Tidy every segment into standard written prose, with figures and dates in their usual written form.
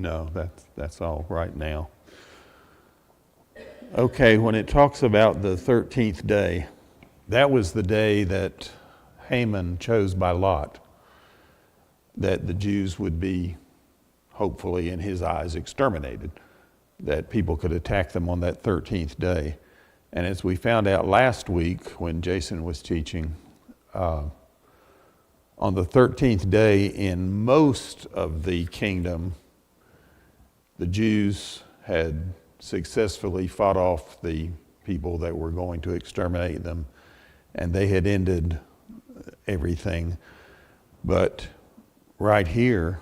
No, that's all right now. Okay, when it talks about the 13th day, that was the day that Haman chose by lot, that the Jews would be, hopefully in his eyes, exterminated, that people could attack them on that 13th day. And as we found out last week when Jason was teaching, on the 13th day in most of the kingdom, the Jews had successfully fought off the people that were going to exterminate them, and they had ended everything. But right here,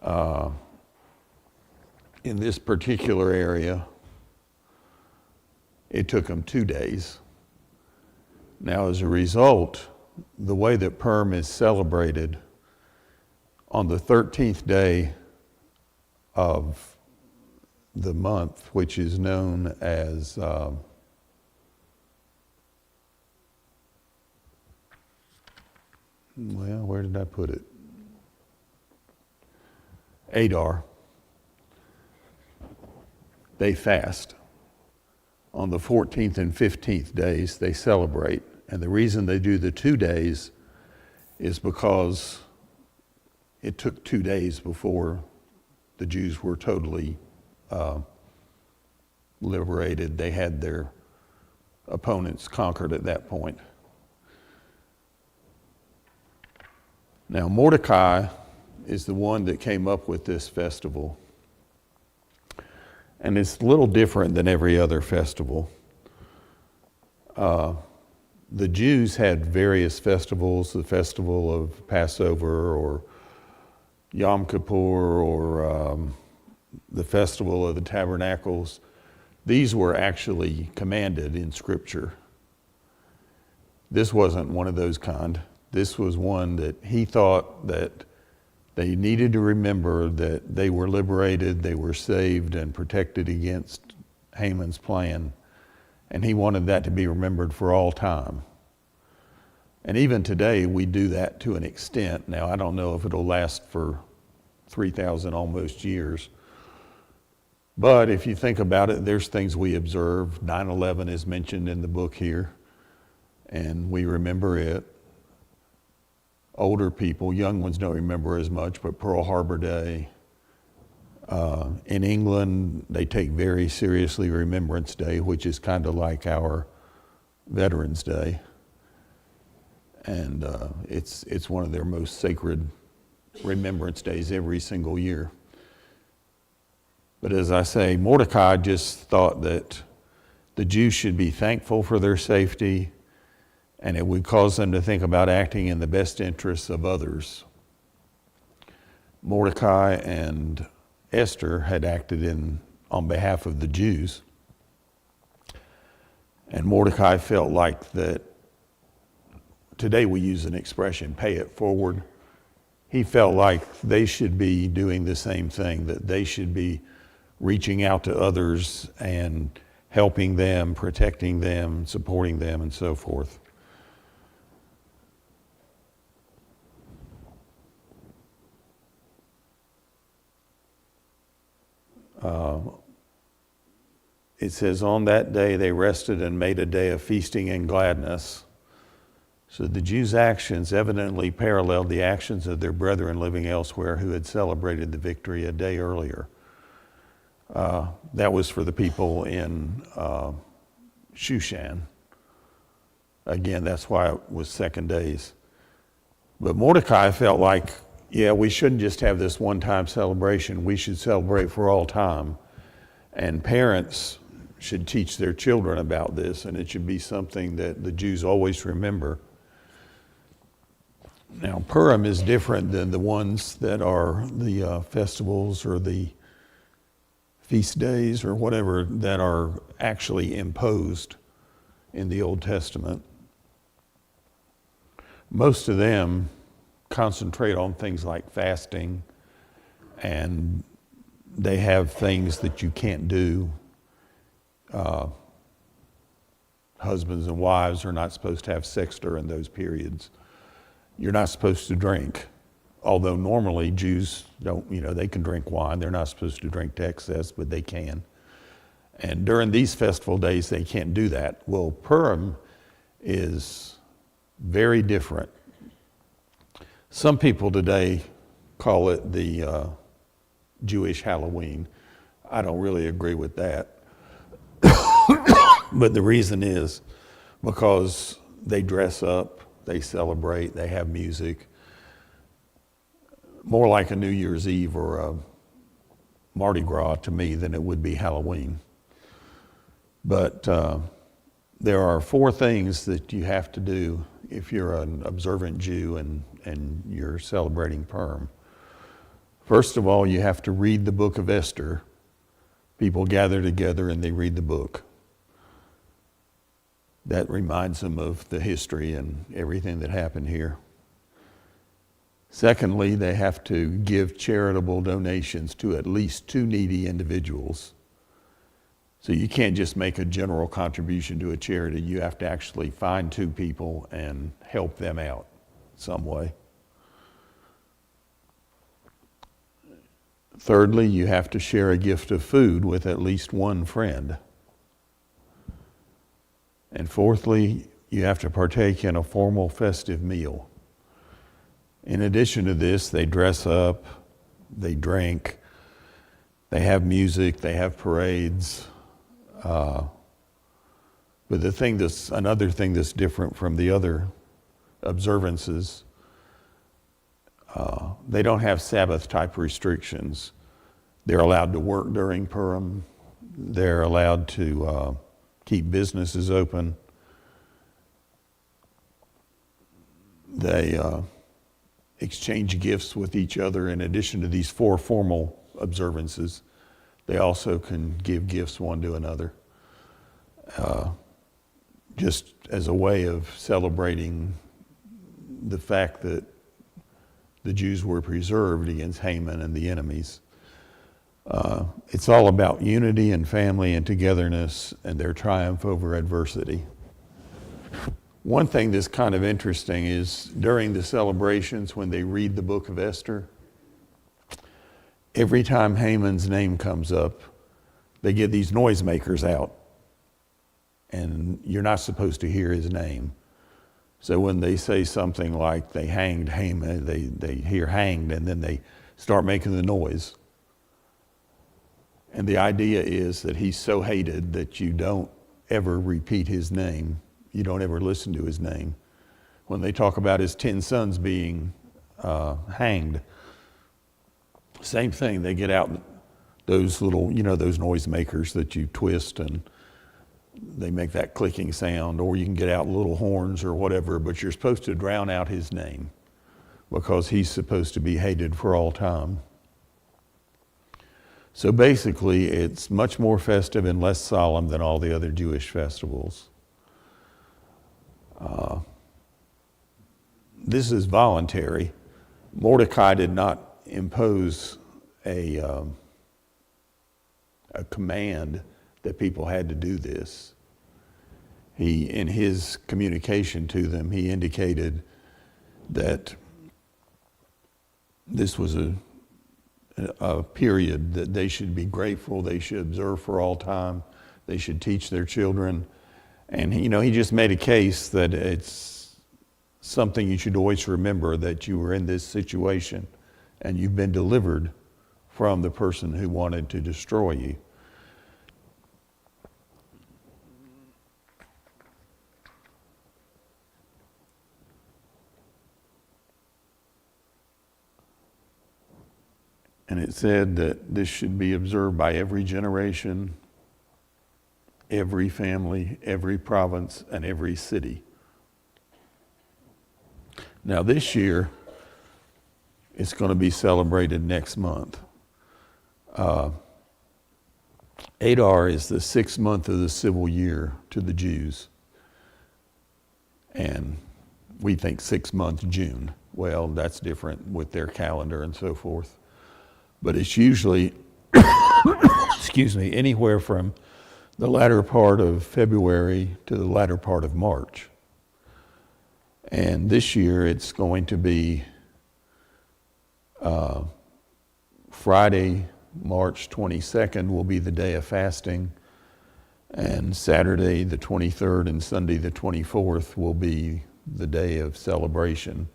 in this particular area, it took them 2 days. Now, as a result, the way that Purim is celebrated, on the 13th day of the month, which is known as where did I put it? Adar. They fast. On the 14th and 15th days, they celebrate. And the reason they do the 2 days is because it took 2 days before the Jews were totally liberated. They had their opponents conquered at that point. Now, Mordecai is the one that came up with this festival. And it's a little different than every other festival. The Jews had various festivals, the festival of Passover or Yom Kippur or the festival of the tabernacles. These were actually commanded in Scripture. This wasn't one of those kind. This was one that he thought that they needed to remember that they were liberated, they were saved and protected against Haman's plan. And he wanted that to be remembered for all time. And even today, we do that to an extent. Now, I don't know if it'll last for 3,000 almost years. But if you think about it, there's things we observe. 9/11 is mentioned in the book here, and we remember it. Older people, young ones don't remember as much, but Pearl Harbor Day. In England, they take very seriously Remembrance Day, which is kind of like our Veterans Day. And it's one of their most sacred remembrance days every single year. But as I say, Mordecai just thought that the Jews should be thankful for their safety, and it would cause them to think about acting in the best interests of others. Mordecai and Esther had acted on behalf of the Jews. And Mordecai felt like that, today we use an expression, pay it forward. He felt like they should be doing the same thing, that they should be reaching out to others and helping them, protecting them, supporting them, and so forth. It says, on that day they rested and made a day of feasting and gladness. So the Jews' actions evidently paralleled the actions of their brethren living elsewhere who had celebrated the victory a day earlier. That was for the people in Shushan. Again, that's why it was 2 days. But Mordecai felt like, yeah, we shouldn't just have this one-time celebration. We should celebrate for all time. And parents should teach their children about this, and it should be something that the Jews always remember. Now, Purim is different than the ones that are the festivals or the feast days or whatever that are actually imposed in the Old Testament. Most of them concentrate on things like fasting, and they have things that you can't do. Husbands and wives are not supposed to have sex during those periods. You're not supposed to drink although normally Jews don't, they can drink wine. They're not supposed to drink to excess, but they can. And during these festival days, they can't do that. Well, Purim is very different. Some people today call it the Jewish Halloween. I don't really agree with that. But the reason is because they dress up, they celebrate, they have music. More like a New Year's Eve or a Mardi Gras to me than it would be Halloween. But there are 4 things that you have to do if you're an observant Jew and you're celebrating Purim. First of all, you have to read the book of Esther. People gather together and they read the book. That reminds them of the history and everything that happened here. Secondly, they have to give charitable donations to at least 2 needy individuals. So you can't just make a general contribution to a charity. You have to actually find 2 people and help them out some way. Thirdly, you have to share a gift of food with at least 1 friend. And fourthly, you have to partake in a formal festive meal. In addition to this, they dress up, they drink, they have music, they have parades. But another thing that's different from the other observances, they don't have Sabbath type restrictions. They're allowed to work during Purim. They're allowed to keep businesses open. They exchange gifts with each other. In addition to these 4 formal observances, they also can give gifts one to another, just as a way of celebrating the fact that the Jews were preserved against Haman and the enemies. It's all about unity and family and togetherness and their triumph over adversity. One thing that's kind of interesting is during the celebrations when they read the book of Esther, every time Haman's name comes up, they get these noisemakers out. And you're not supposed to hear his name. So when they say something like they hanged Haman, they hear hanged and then they start making the noise. And the idea is that he's so hated that you don't ever repeat his name. You don't ever listen to his name. When they talk about his 10 sons being hanged, same thing. They get out those little, those noisemakers that you twist and they make that clicking sound, or you can get out little horns or whatever, but you're supposed to drown out his name because he's supposed to be hated for all time. So basically, it's much more festive and less solemn than all the other Jewish festivals. This is voluntary. Mordecai did not impose a command that people had to do this. He, in his communication to them, he indicated that this was a period that they should be grateful, they should observe for all time, they should teach their children. And he just made a case that it's something you should always remember, that you were in this situation and you've been delivered from the person who wanted to destroy you. And it said that this should be observed by every generation, every family, every province, and every city. Now this year, it's going to be celebrated next month. Adar is the 6th month of the civil year to the Jews. And we think 6th month June. Well, that's different with their calendar and so forth. But it's usually, anywhere from the latter part of February to the latter part of March. And this year it's going to be Friday, March 22nd will be the day of fasting, and Saturday the 23rd and Sunday the 24th will be the day of celebration,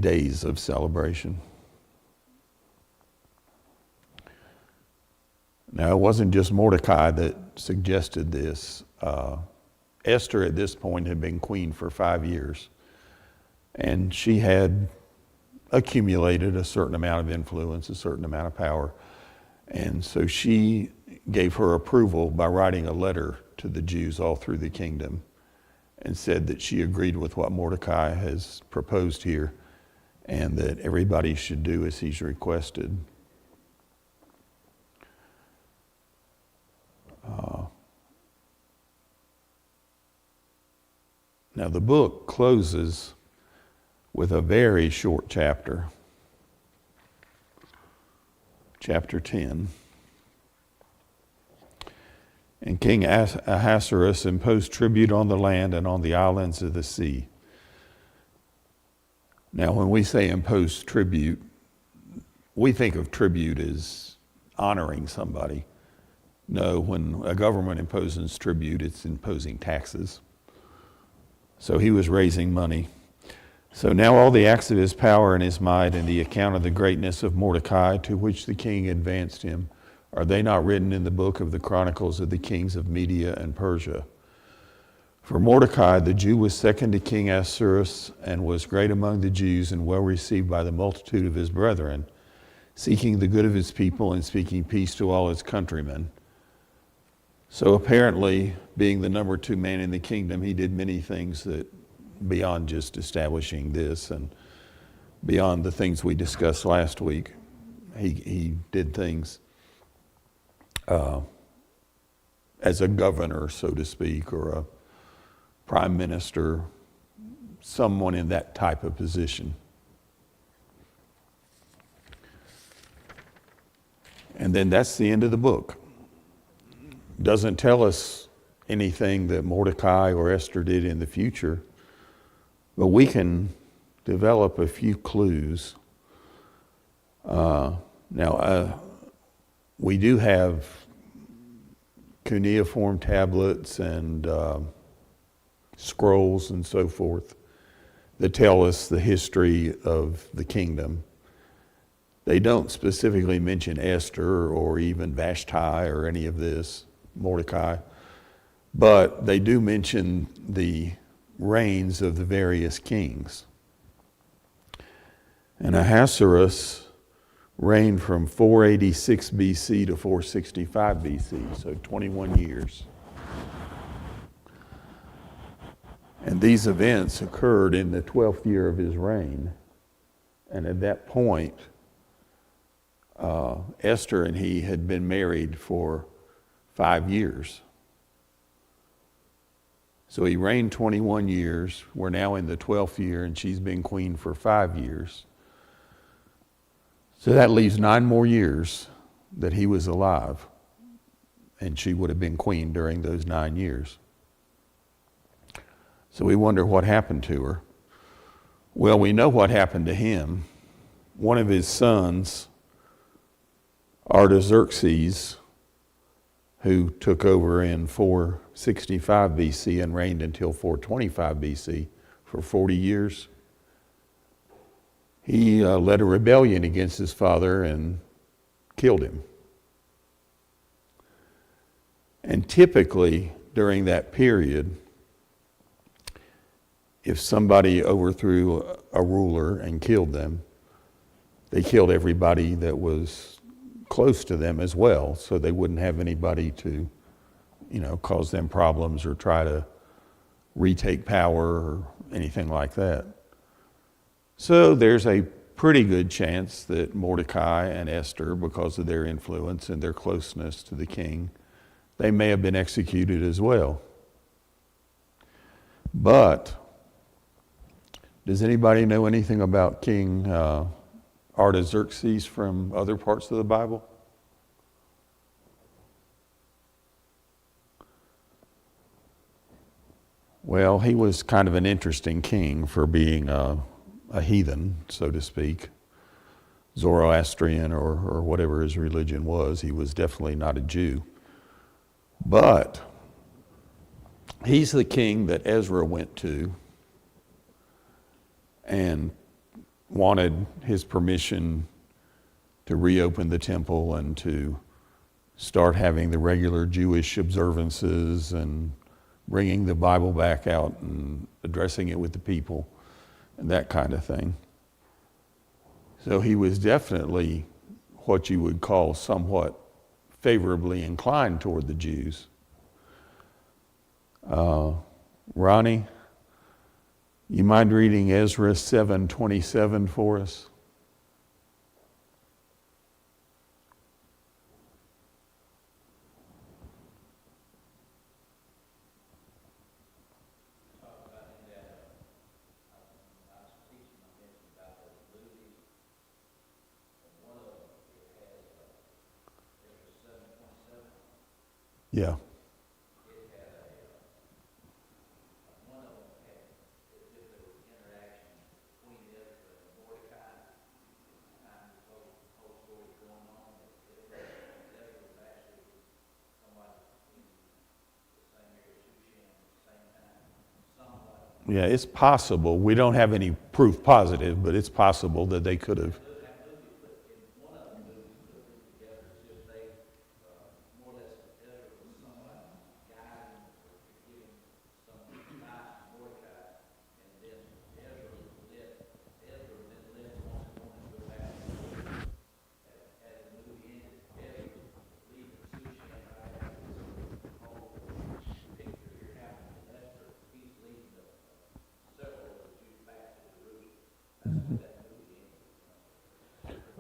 days of celebration. Now, it wasn't just Mordecai that suggested this. Esther at this point had been queen for 5 years, and she had accumulated a certain amount of influence, a certain amount of power. And so she gave her approval by writing a letter to the Jews all through the kingdom and said that she agreed with what Mordecai has proposed here and that everybody should do as he's requested. Now the book closes with a very short chapter, chapter 10. And King Ahasuerus imposed tribute on the land and on the islands of the sea. Now, when we say impose tribute, we think of tribute as honoring somebody. No, when a government imposes tribute, it's imposing taxes. So he was raising money. So now all the acts of his power and his might and the account of the greatness of Mordecai to which the king advanced him, are they not written in the book of the Chronicles of the kings of Media and Persia? For Mordecai, the Jew, was second to King Ahasuerus and was great among the Jews and well received by the multitude of his brethren, seeking the good of his people and speaking peace to all his countrymen. So apparently, being the number 2 man in the kingdom, he did many things that beyond just establishing this and beyond the things we discussed last week. He did things as a governor, so to speak, or a prime minister, someone in that type of position. And then that's the end of the book. Doesn't tell us anything that Mordecai or Esther did in the future, but we can develop a few clues. We do have cuneiform tablets and scrolls and so forth that tell us the history of the kingdom. They don't specifically mention Esther or even Vashti or any of this, Mordecai, but they do mention the reigns of the various kings. And Ahasuerus reigned from 486 BC to 465 BC, so 21 years. And these events occurred in the 12th year of his reign. And at that point, Esther and he had been married for 5 years. So he reigned 21 years. We're now in the 12th year, and she's been queen for 5 years. So that leaves 9 more years that he was alive, and she would have been queen during those 9 years. So we wonder what happened to her. Well, we know what happened to him. One of his sons, Artaxerxes, who took over in 465 BC and reigned until 425 BC for 40 years, he led a rebellion against his father and killed him. And typically during that period, if somebody overthrew a ruler and killed them, they killed everybody that was close to them as well, so they wouldn't have anybody to, cause them problems or try to retake power or anything like that. So there's a pretty good chance that Mordecai and Esther, because of their influence and their closeness to the king, they may have been executed as well. But does anybody know anything about King Artaxerxes from other parts of the Bible? Well, he was kind of an interesting king for being a a heathen, so to speak, Zoroastrian or whatever his religion was. He was definitely not a Jew. But he's the king that Ezra went to and wanted his permission to reopen the temple and to start having the regular Jewish observances and bringing the Bible back out and addressing it with the people and that kind of thing. So he was definitely what you would call somewhat favorably inclined toward the Jews. Ronnie, you mind reading Ezra 7:27 for us? Yeah. Yeah, it's possible. We don't have any proof positive, but it's possible that they could have.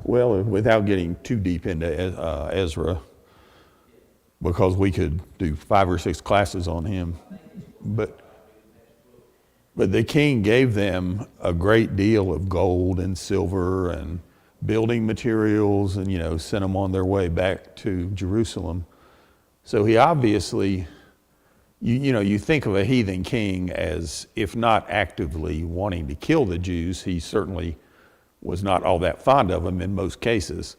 Well, without getting too deep into Ezra, because we could do 5 or 6 classes on him, but the king gave them a great deal of gold and silver and building materials, and sent them on their way back to Jerusalem. So he obviously, you think of a heathen king as, if not actively wanting to kill the Jews, he certainly was not all that fond of them in most cases.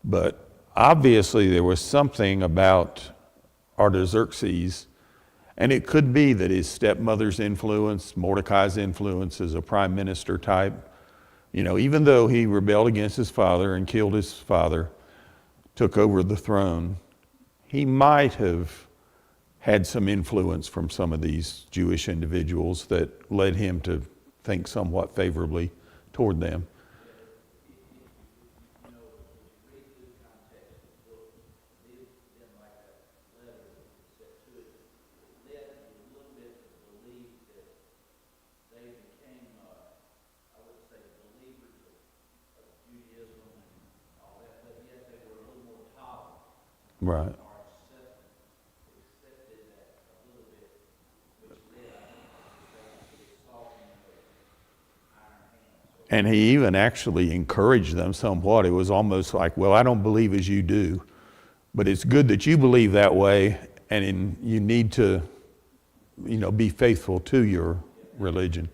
But obviously there was something about Artaxerxes, and it could be that his stepmother's influence, Mordecai's influence as a prime minister type, even though he rebelled against his father and killed his father, took over the throne, he might have had some influence from some of these Jewish individuals that led him to think somewhat favorably toward them. Right. And he even actually encouraged them somewhat. It was almost like, well, I don't believe as you do, but it's good that you believe that way, and you need to, be faithful to your religion.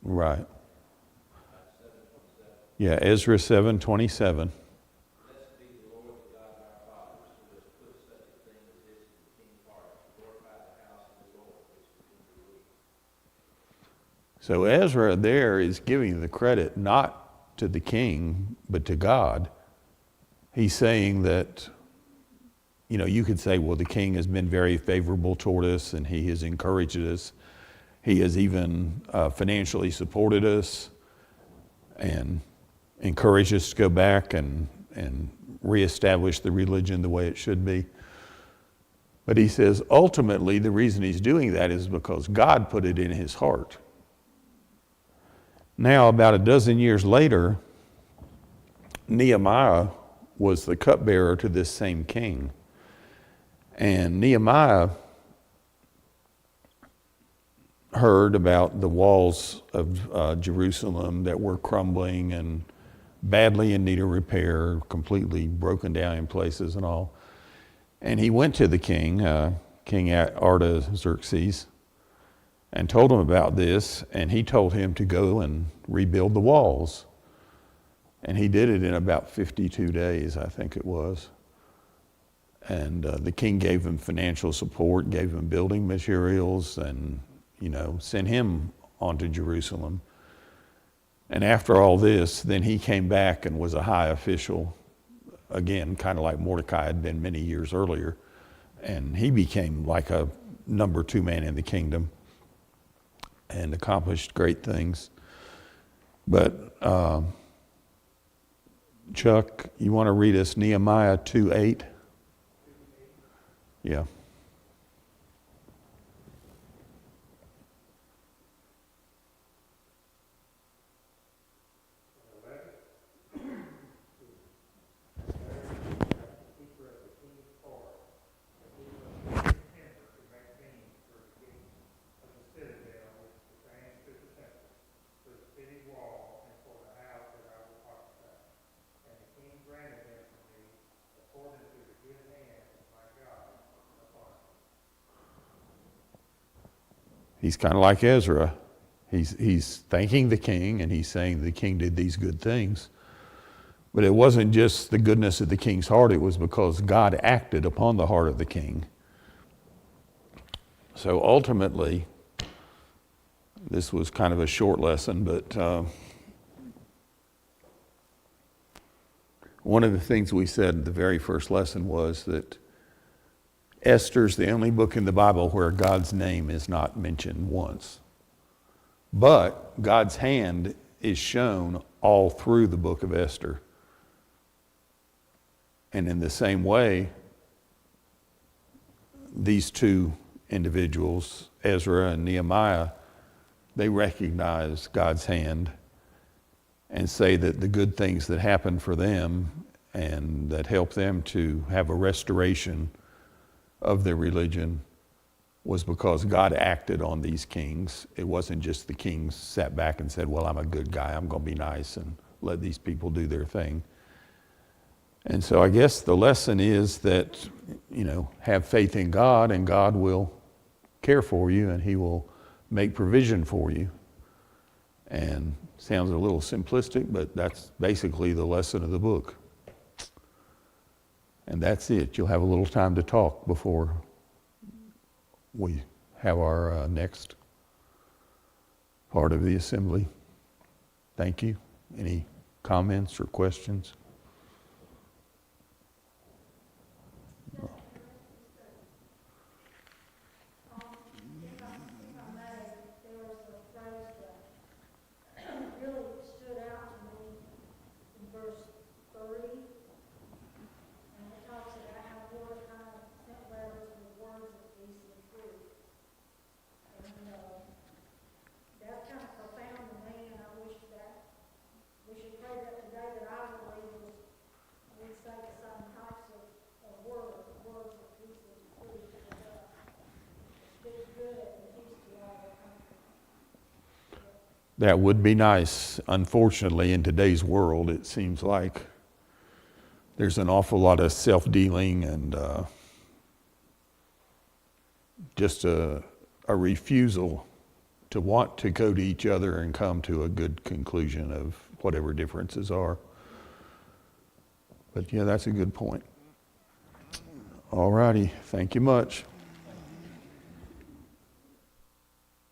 Right. Yeah, Ezra 7:27. So Ezra there is giving the credit not to the king, but to God. He's saying that, you could say, well, the king has been very favorable toward us and he has encouraged us. He has even financially supported us and encouraged us to go back and reestablish the religion the way it should be. But he says ultimately the reason he's doing that is because God put it in his heart. Now, about a dozen years later, Nehemiah was the cupbearer to this same king. And Nehemiah heard about the walls of Jerusalem that were crumbling and badly in need of repair, completely broken down in places and all. And he went to the king, King Artaxerxes, and told him about this, and he told him to go and rebuild the walls. And he did it in about 52 days, I think it was. And the king gave him financial support, gave him building materials, and, sent him on to Jerusalem. And after all this, then he came back and was a high official, again, kind of like Mordecai had been many years earlier. And he became like a number 2 man in the kingdom and accomplished great things. But Chuck, you want to read us Nehemiah 2:8? Yeah. He's kind of like Ezra. He's thanking the king, and he's saying the king did these good things. But it wasn't just the goodness of the king's heart, it was because God acted upon the heart of the king. So ultimately, this was kind of a short lesson, but one of the things we said in the very first lesson was that Esther's the only book in the Bible where God's name is not mentioned once. But God's hand is shown all through the book of Esther. And in the same way, these two individuals, Ezra and Nehemiah, they recognize God's hand and say that the good things that happened for them and that helped them to have a restoration of their religion was because God acted on these kings. It wasn't just the kings sat back and said, well, I'm a good guy, I'm going to be nice and let these people do their thing. And so I guess the lesson is that, have faith in God, and God will care for you and he will make provision for you. And sounds a little simplistic, but that's basically the lesson of the book. And that's it. You'll have a little time to talk before we have our next part of the assembly. Thank you. Any comments or questions? That would be nice. Unfortunately, in today's world, it seems like there's an awful lot of self-dealing and just a refusal to want to go to each other and come to a good conclusion of whatever differences are. But yeah, that's a good point. All righty. Thank you much.